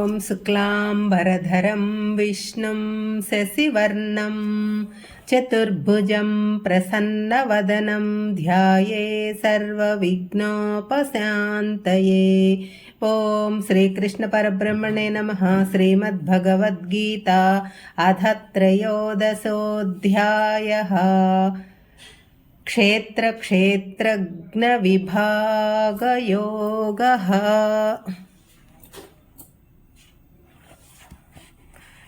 ॐ शुक्लाम्बरधरं विष्णुं शशिवर्णं चतुर्भुजं प्रसन्नवदनं ध्याये सर्वविघ्नोपशान्तये। ॐ श्रीकृष्णपरब्रह्मणे नमः। श्रीमद्भगवद्गीता अथ त्रयोदशोऽध्यायः। क्षेत्रक्षेत्रज्ञविभागयोगः।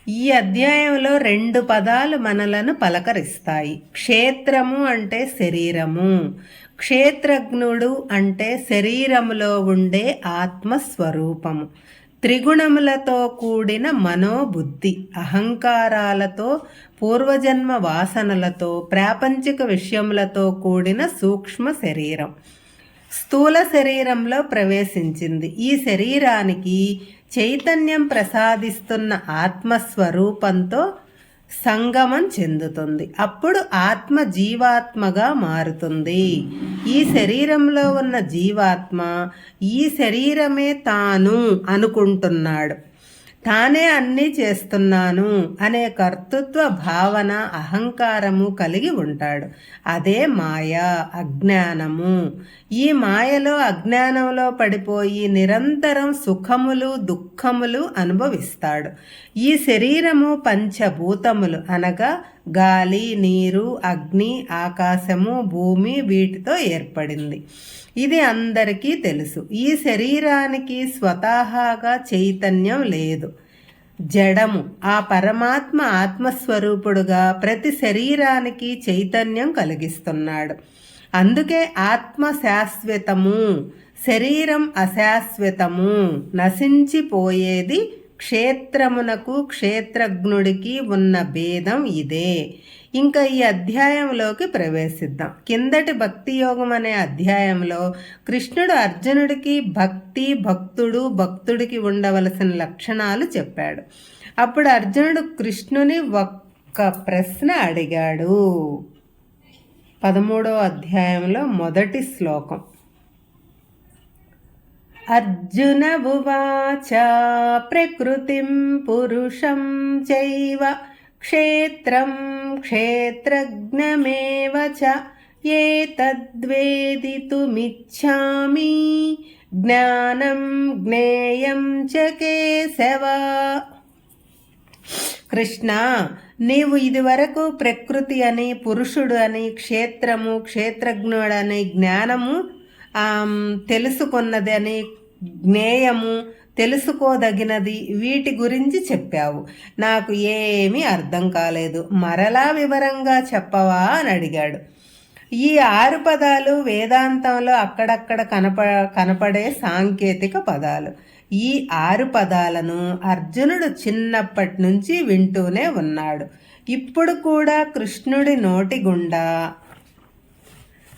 ఈ అధ్యాయంలో రెండు పదాలు మనలను పలకరిస్తాయి. క్షేత్రము అంటే శరీరము, క్షేత్రజ్ఞుడు అంటే శరీరములో ఉండే ఆత్మస్వరూపము. త్రిగుణములతో కూడిన మనోబుద్ధి, అహంకారాలతో, పూర్వజన్మ వాసనలతో, ప్రాపంచిక విషయములతో కూడిన సూక్ష్మ శరీరం స్థూల శరీరంలో ప్రవేశించింది. ఈ శరీరానికి చైతన్యం ప్రసాదిస్తున్న ఆత్మస్వరూపంతో సంగమం చెందుతుంది. అప్పుడు ఆత్మ జీవాత్మగా మారుతుంది. ఈ శరీరంలో ఉన్న జీవాత్మ ఈ శరీరమే తాను అనుకుంటున్నాడు. తానే అన్నీ చేస్తున్నాను అనే కర్తృత్వ భావన, అహంకారము కలిగి ఉంటాడు. అదే మాయ, అజ్ఞానము. ఈ మాయలో, అజ్ఞానంలో పడిపోయి నిరంతరం సుఖములు, దుఃఖములు అనుభవిస్తాడు. ఈ శరీరము పంచభూతములు అనగా గాలి, నీరు, అగ్ని, ఆకాశము, భూమి వీటితో ఏర్పడింది. ఇది అందరికీ తెలుసు. ఈ శరీరానికి స్వతహాగా చైతన్యం లేదు, జడము. ఆ పరమాత్మ ఆత్మస్వరూపుడుగా ప్రతి శరీరానికి చైతన్యం కలిగిస్తున్నాడు. అందుకే ఆత్మ శాశ్వతము, శరీరం అశాశ్వతము, నశించిపోయేది. క్షేత్రమునకు క్షేత్రజ్ఞుడికి ఉన్న భేదం ఇదే. ఇంకా ఈ అధ్యాయంలోకి ప్రవేశిద్దాం. కిందటి భక్తి యోగం అనే అధ్యాయంలో కృష్ణుడు అర్జునుడికి భక్తుడికి ఉండవలసిన లక్షణాలు చెప్పాడు. అప్పుడు అర్జునుడు కృష్ణుని ఒక్క ప్రశ్న అడిగాడు. 13వ అధ్యాయంలో మొదటి శ్లోకం. అర్జున ఉవాచ ప్రకృతిం పురుషం చైవ క్షేత్రం క్షేత్రజ్ఞమేవ చ ఏతద్వేదితుమిచ్ఛామి జ్ఞానం జ్ఞేయం చ కేశవ. కృష్ణ, నీవు ఇదివరకు ప్రకృతి అని, పురుషుడు అని, క్షేత్రము, క్షేత్రజ్ఞుడని, జ్ఞానము తెలుసుకున్నది అని, జ్ఞేయము తెలుసుకోదగినది, వీటి గురించి చెప్పావు. నాకు ఏమీ అర్థం కాలేదు. మరలా వివరంగా చెప్పవా అని అడిగాడు. ఈ 6 పదాలు వేదాంతంలో అక్కడక్కడ కనపడే సాంకేతిక పదాలు. ఈ 6 పదాలను అర్జునుడు చిన్నప్పటి నుంచి వింటూనే ఉన్నాడు. ఇప్పుడు కూడా కృష్ణుడి నోటి గుండా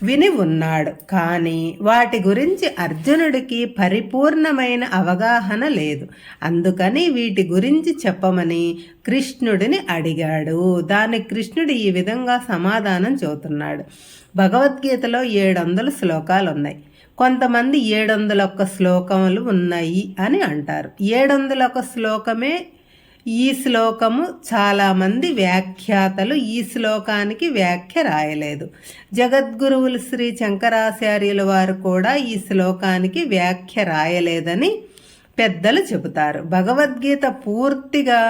విని ఉన్నాడు. కానీ వాటి గురించి అర్జునుడికి పరిపూర్ణమైన అవగాహన లేదు. అందుకని వీటి గురించి చెప్పమని కృష్ణుడిని అడిగాడు. దానికి కృష్ణుడు ఈ విధంగా సమాధానం చెబుతున్నాడు. భగవద్గీతలో 700 శ్లోకాలు ఉన్నాయి. కొంతమంది 701 శ్లోకములు ఉన్నాయి అని అంటారు. 701 శ్లోకమే ఈ శ్లోకము. చాలామంది వ్యాఖ్యాతలు ఈ శ్లోకానికి వ్యాఖ్య రాయలేదు. జగద్గురువులు శ్రీ శంకరాచార్యుల వారు కూడా ఈ శ్లోకానికి వ్యాఖ్య రాయలేదని పెద్దలు చెబుతారు. భగవద్గీత పూర్తిగా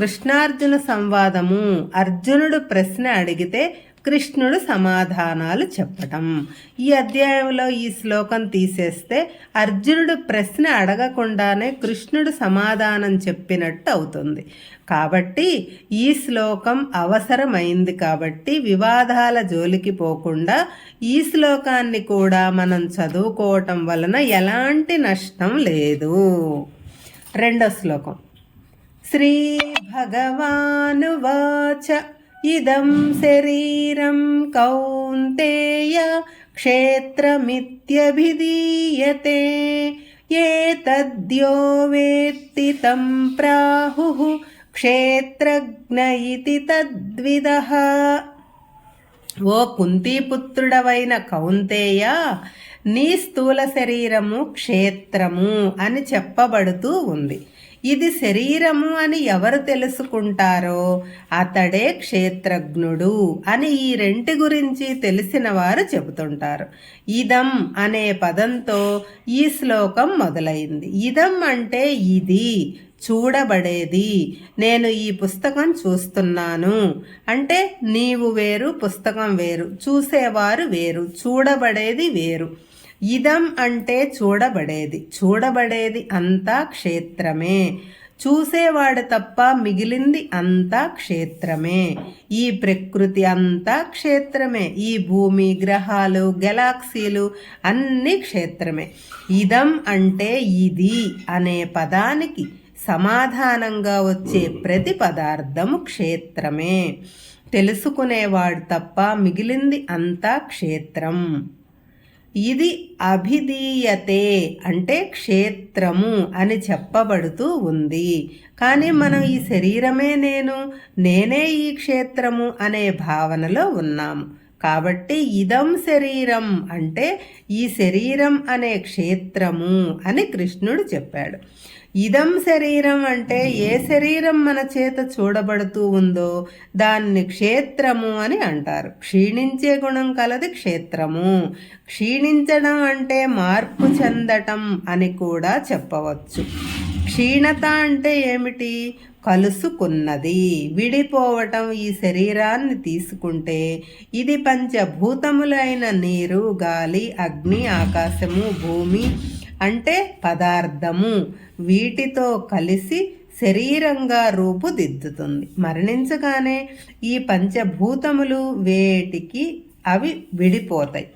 కృష్ణార్జున సంవాదము. అర్జునుడు ప్రశ్న అడిగితే కృష్ణుడు సమాధానాలు చెప్పటం. ఈ అధ్యాయంలో ఈ శ్లోకం తీసేస్తే అర్జునుడు ప్రశ్న అడగకుండానే కృష్ణుడు సమాధానం చెప్పినట్టు అవుతుంది. కాబట్టి ఈ శ్లోకం అవసరమైంది. కాబట్టి వివాదాల జోలికి పోకుండా ఈ శ్లోకాన్ని కూడా మనం చదువుకోవటం వలన ఎలాంటి నష్టం లేదు. 2వ శ్లోకం. శ్రీ భగవానువాచ ఇదం శరీరం కౌంతేయ క్షేత్రమిత్యభిధీయతే ఏతద్యో వేత్తి తం ప్రాహుః క్షేత్రజ్ఞ ఇతి తద్విదః. ఓ కుంతీపుత్రుడవైన కౌంతేయ, నీ స్థూల శరీరము క్షేత్రము అని చెప్పబడుతూ ఉంది. ఇది శరీరము అని ఎవరు తెలుసుకుంటారో అతడే క్షేత్రజ్ఞుడు అని ఈ రెంటి గురించి తెలిసిన వారు చెబుతుంటారు. ఇదం అనే పదంతో ఈ శ్లోకం మొదలైంది. ఇదం అంటే ఇది, చూడబడేది. నేను ఈ పుస్తకం చూస్తున్నాను అంటే నీవు వేరు, పుస్తకం వేరు, చూసేవారు వేరు, చూడబడేది వేరు. ఇదం అంటే చూడబడేది. చూడబడేది అంతా క్షేత్రమే. చూసేవాడు తప్ప మిగిలింది అంతా క్షేత్రమే. ఈ ప్రకృతి అంతా క్షేత్రమే. ఈ భూమి, గ్రహాలు, గెలాక్సీలు అన్నీ క్షేత్రమే. ఇదం అంటే ఇది అనే పదానికి సమాధానంగా వచ్చే ప్రతి పదార్థము క్షేత్రమే. తెలుసుకునేవాడు తప్ప మిగిలింది అంతా క్షేత్రం. ఇది అభిధీయతే అంటే క్షేత్రము అని చెప్పబడుతూ ఉంది. కానీ మనం ఈ శరీరమే నేను, నేనే ఈ క్షేత్రము అనే భావనలో ఉన్నాము. కాబట్టి ఇదం శరీరం అంటే ఈ శరీరం అనే క్షేత్రము అని కృష్ణుడు చెప్పాడు. ఇదం శరీరం అంటే ఏ శరీరం మన చేత చూడబడుతూ ఉందో దాన్ని క్షేత్రము అని అంటారు. క్షీణించే గుణం కలది క్షేత్రము. క్షీణించడం అంటే మార్పు చెందటం అని కూడా చెప్పవచ్చు. క్షీణత అంటే ఏమిటి? కలుసుకున్నది, విడిపోవటం. ఈ శరీరాన్ని తీసుకుంటే ఇది పంచభూతములైన నీరు, గాలి, అగ్ని, ఆకాశము, భూమి అంటే పదార్థము. వీటితో కలిసి శరీరంగా రూపుదిద్దుతుంది. మరణించగానే ఈ పంచభూతములు వేటికి అవి విడిపోతాయి,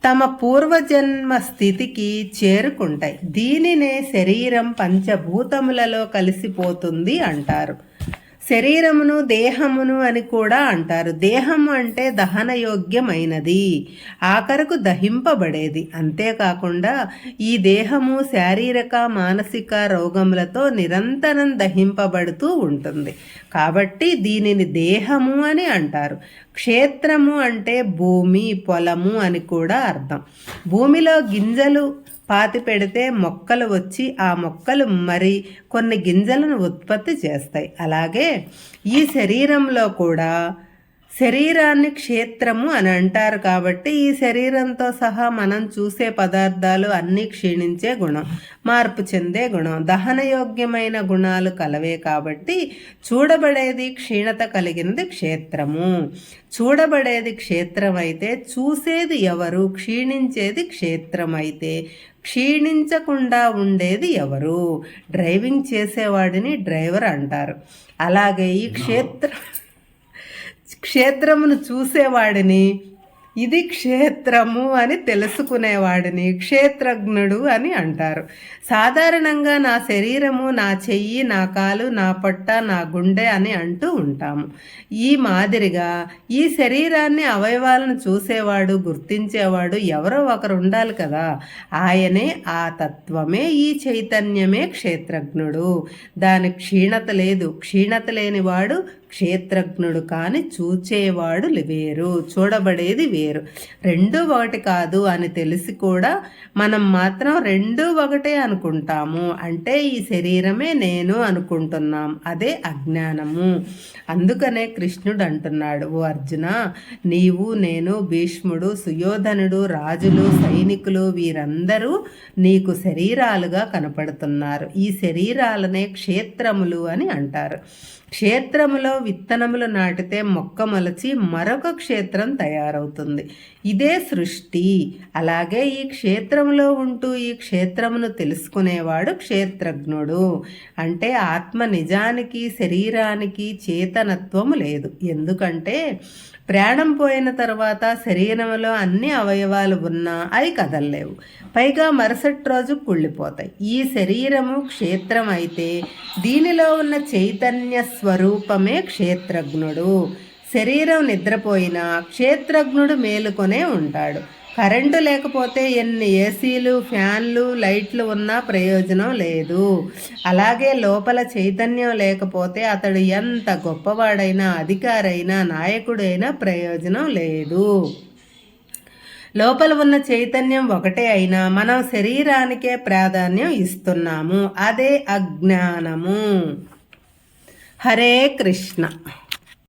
తమ పూర్వజన్మ స్థితికి చేరుకుంటాయి. దీనినే శరీరం పంచభూతములలో కలిసిపోతుంది అంటారు. శరీరమును దేహమును అని కూడా అంటారు. దేహము అంటే దహనయోగ్యమైనది, ఆఖరకు దహింపబడేది. అంతేకాకుండా ఈ దేహము శారీరక మానసిక రోగములతో నిరంతరం దహింపబడుతూ ఉంటుంది. కాబట్టి దీనిని దేహము అని అంటారు. క్షేత్రము అంటే భూమి, పొలము అని కూడా అర్థం. భూమిలో గింజలు పాతి పెడితే మొక్కలు వచ్చి ఆ మొక్కలు మరి కొన్ని గింజలను ఉత్పత్తి చేస్తాయి. అలాగే ఈ శరీరంలో కూడా శరీరాన్ని క్షేత్రము అని అంటారు. కాబట్టి ఈ శరీరంతో సహా మనం చూసే పదార్థాలు అన్నీ క్షీణించే గుణం, మార్పు చెందే గుణం, దహనయోగ్యమైన గుణాలు కలవే. కాబట్టి చూడబడేది క్షీణత కలిగినది క్షేత్రము. చూడబడేది క్షేత్రం అయితే చూసేది ఎవరు? క్షీణించేది క్షేత్రం అయితే క్షీణించకుండా ఉండేది ఎవరు? డ్రైవింగ్ చేసేవాడిని డ్రైవర్ అంటారు. అలాగే ఈ క్షేత్రమును చూసేవాడిని, ఇది క్షేత్రము అని తెలుసుకునేవాడిని క్షేత్రజ్ఞుడు అని అంటారు. సాధారణంగా నా శరీరము, నా చెయ్యి, నా కాలు, నా పొట్ట, నా గుండె అని అంటూ ఉంటాము. ఈ మాదిరిగా ఈ శరీరాన్ని, అవయవాలను చూసేవాడు, గుర్తించేవాడు ఎవరో ఒకరు ఉండాలి కదా. ఆయనే, ఆ తత్వమే, ఈ చైతన్యమే క్షేత్రజ్ఞుడు. దాని క్షీణత లేదు. క్షీణత లేనివాడు క్షేత్రజ్ఞుడు. కానీ చూచేవాడు వేరు, చూడబడేది వేరు. రెండూ ఒకటి కాదు అని తెలిసి కూడా మనం మాత్రం రెండూ ఒకటే అనుకుంటాము. అంటే ఈ శరీరమే నేను అనుకుంటున్నాం. అదే అజ్ఞానము. అందుకనే కృష్ణుడు అంటున్నాడు, ఓ అర్జున, నీవు, నేను, భీష్ముడు, సుయోధనుడు, రాజులు, సైనికులు వీరందరూ నీకు శరీరాలుగా కనపడుతున్నారు. ఈ శరీరాలనే క్షేత్రములు అని అంటారు. క్షేత్రములో విత్తనములు నాటితే మొక్క మొలచి మరొక క్షేత్రం తయారవుతుంది. ఇదే సృష్టి. అలాగే ఈ క్షేత్రంలో ఉంటూ ఈ క్షేత్రమును తెలుసుకునేవాడు క్షేత్రజ్ఞుడు. అంటే ఆత్మ నిజానికి శరీరానికి చేతనత్వము లేదు. ఎందుకంటే ప్రాణం పోయిన తర్వాత శరీరంలో అన్ని అవయవాలు ఉన్నా అవి కదలలేవు. పైగా మరుసటి రోజు కుళ్ళిపోతాయి. ఈ శరీరము క్షేత్రం అయితే దీనిలో ఉన్న చైతన్య స్వరూపమే క్షేత్రజ్ఞుడు. శరీరం నిద్రపోయినా క్షేత్రజ్ఞుడు మేలుకొనే ఉంటాడు. కరెంటు లేకపోతే ఎన్ని ఏసీలు, ఫ్యాన్లు, లైట్లు ఉన్నా ప్రయోజనం లేదు. అలాగే లోపల చైతన్యం లేకపోతే అతడు ఎంత గొప్పవాడైనా, అధికారైనా, నాయకుడైనా ప్రయోజనం లేదు. లోపల ఉన్న చైతన్యం ఒకటే అయినా మనం శరీరానికే ప్రాధాన్యం ఇస్తున్నాము. అదే అజ్ఞానము. హరే కృష్ణ.